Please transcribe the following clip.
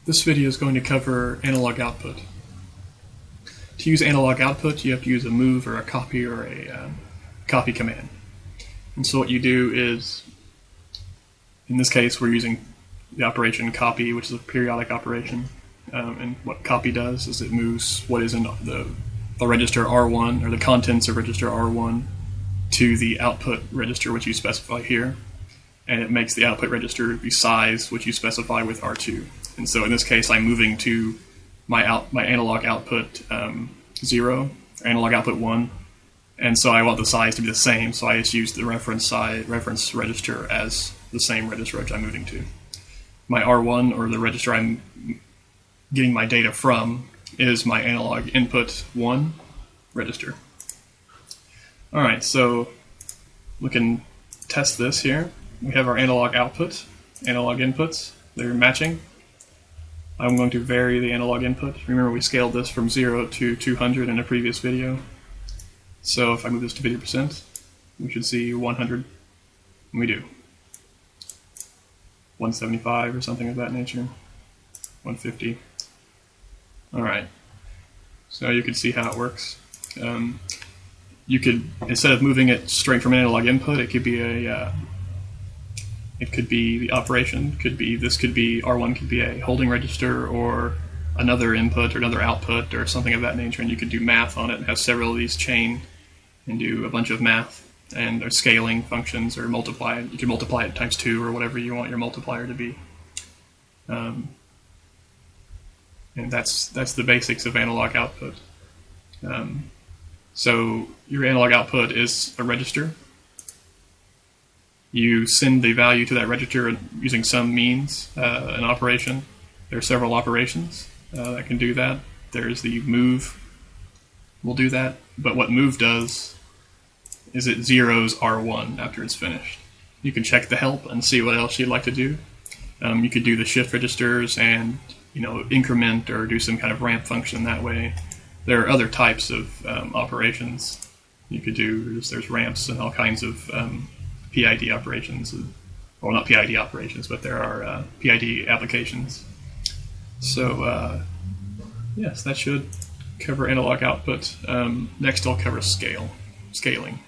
This video is going to cover analog output. To use analog output, you have to use a move or a copy or a copy command. And so what you do is, in this case, we're using the operation copy, which is a periodic operation. And what copy does is it moves what is in the register R1, or the contents of register R1, to the output register, which you specify here. And it makes the output register the size which you specify with R2. And so in this case, I'm moving to my analog output 0, or analog output 1, and so I want the size to be the same, so I just use the reference register as the same register which I'm moving to. My R1, or the register I'm getting my data from, is my analog input 1 register. Alright, so we can test this here. We have our analog output, analog inputs, they're matching. I'm going to vary the analog input. Remember, we scaled this from 0 to 200 in a previous video. So if I move this to 50%, we should see 100, and we do. 175 or something of that nature. 150. Alright, so you can see how it works. You could, instead of moving it straight from analog input, it could be the operation, this could be R1 could be a holding register or another input or another output or something of that nature, and you could do math on it and have several of these chain and do a bunch of math and or scaling functions or multiply it. You can multiply it times 2 or whatever you want your multiplier to be. And that's the basics of analog output. So your analog output is a register. You send the value to that register using some means, an operation. There are several operations that can do that. There's the move will do that, but what move does is it zeros R1 after it's finished. You can check the help and see what else you'd like to do. You could do the shift registers and increment or do some kind of ramp function that way. There are other types of operations you could do. There's ramps and all kinds of PID operations, well, not PID operations, but there are PID applications. So yes, that should cover analog output. Next I'll cover scaling.